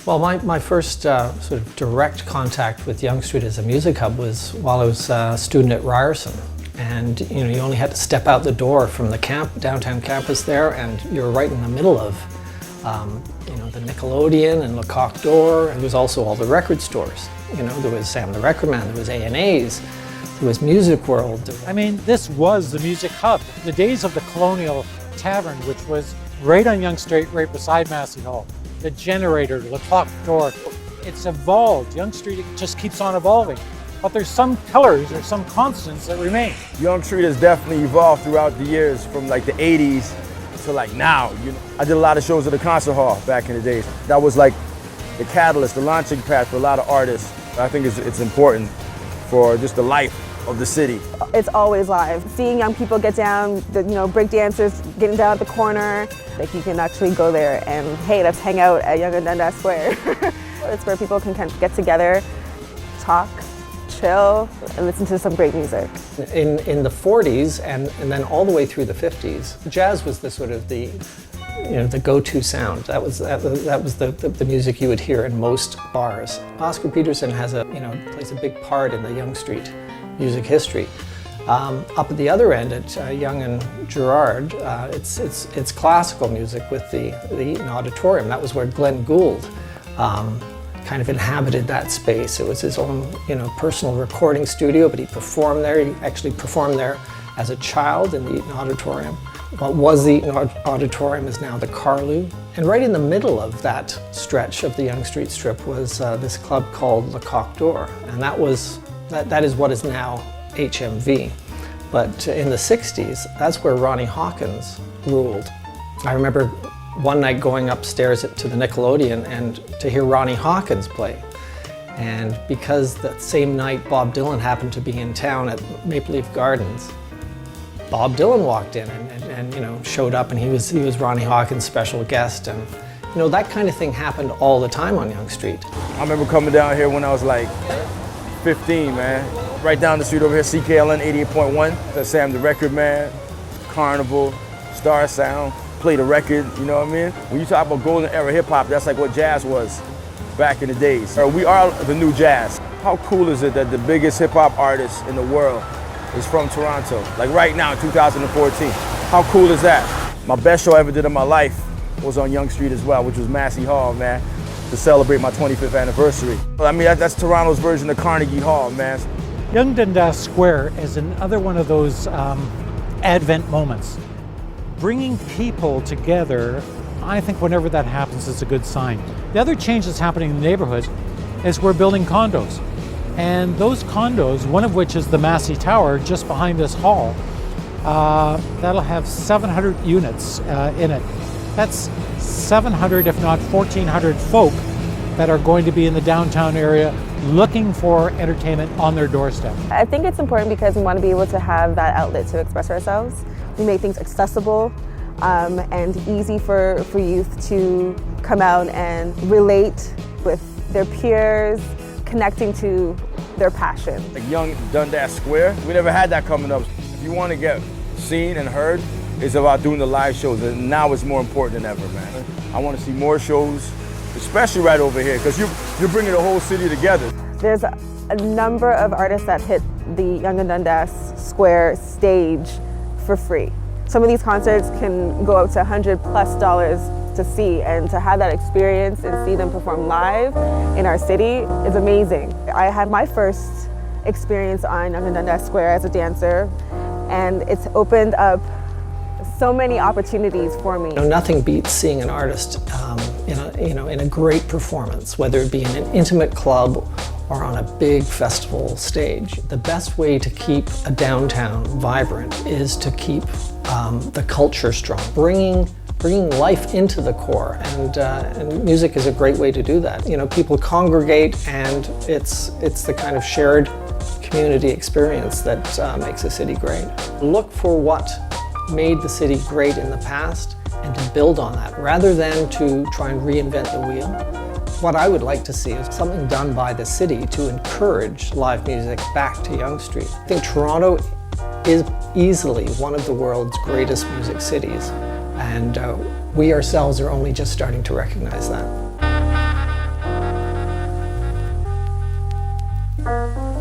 Well, my first sort of direct contact with Yonge Street as a music hub was while I was a student at Ryerson. And you only had to step out the door from the downtown campus there, and you were right in the middle of the Nickelodeon and Le Coq d'Or. And there was also all the record stores. There was Sam the Record Man, there was A&A's, there was Music World. I mean, this was the music hub. The days of the Colonial Tavern, which was right on Yonge Street, right beside Massey Hall. The Generator, Le Coq d'Or, it's evolved. Yonge Street just keeps on evolving. But there's some pillars, there's some constants that remain. Yonge Street has definitely evolved throughout the years, from like the 80s to like now. I did a lot of shows at the concert hall back in the days. That was like the catalyst, the launching pad for a lot of artists. I think it's important for just the life of the city. It's always live. Seeing young people get down, break dancers getting down at the corner, like you can actually go there and, hey, let's hang out at Yonge and Dundas Square. It's where people can kind of get together, talk, chill, and listen to some great music. In the 40s and then all the way through the 50s, jazz was the sort of the go-to sound. That was the music you would hear in most bars. Oscar Peterson plays a big part in the Yonge Street music history. Up at the other end at Yonge and Gerrard, it's classical music with the Eaton Auditorium. That was where Glenn Gould kind of inhabited that space. It was his own personal recording studio, but he performed there. He actually performed there as a child in the Eaton Auditorium. What was the Eaton Auditorium is now the Carlew. And right in the middle of that stretch of the Yonge Street Strip was this club called Le Coq d'Or, and that is what is now HMV. But in the 60s, that's where Ronnie Hawkins ruled. I remember one night going upstairs to the Nickelodeon and to hear Ronnie Hawkins play. And because that same night Bob Dylan happened to be in town at Maple Leaf Gardens, Bob Dylan walked in and showed up, and he was Ronnie Hawkins' special guest. And that kind of thing happened all the time on Yonge Street. I remember coming down here when I was like 15, man. Right down the street over here, CKLN 88.1. That's Sam the Record Man, Carnival, Star Sound, play the record, you know what I mean? When you talk about golden era hip hop, that's like what jazz was back in the days. We are the new jazz. How cool is it that the biggest hip hop artist in the world is from Toronto? Like right now in 2014. How cool is that? My best show I ever did in my life was on Yonge Street as well, which was Massey Hall, man, to celebrate my 25th anniversary. I mean, that's Toronto's version of Carnegie Hall, man. Yonge Dundas Square is another one of those advent moments. Bringing people together, I think whenever that happens is a good sign. The other change that's happening in the neighborhood is we're building condos. And those condos, one of which is the Massey Tower just behind this hall, that'll have 700 units in it. That's 700, if not 1,400 folk that are going to be in the downtown area looking for entertainment on their doorstep. I think it's important because we want to be able to have that outlet to express ourselves. We make things accessible and easy for youth to come out and relate with their peers, connecting to their passion. Like Yonge Dundas Square, we never had that coming up. If you want to get seen and heard, it's about doing the live shows, and now it's more important than ever, man. I want to see more shows, especially right over here, because you're bringing the whole city together. There's a number of artists that hit the Yonge and Dundas Square stage for free. Some of these concerts can go up to $100+ to see, and to have that experience and see them perform live in our city is amazing. I had my first experience on Yonge and Dundas Square as a dancer, and it's opened up so many opportunities for me. Nothing beats seeing an artist in a great performance, whether it be in an intimate club or on a big festival stage. The best way to keep a downtown vibrant is to keep the culture strong, bringing life into the core, and music is a great way to do that. People congregate, and it's the kind of shared community experience that makes a city great. Look for what made the city great in the past and to build on that, rather than to try and reinvent the wheel. What I would like to see is something done by the city to encourage live music back to Yonge Street. I think Toronto is easily one of the world's greatest music cities, and we ourselves are only just starting to recognize that. you.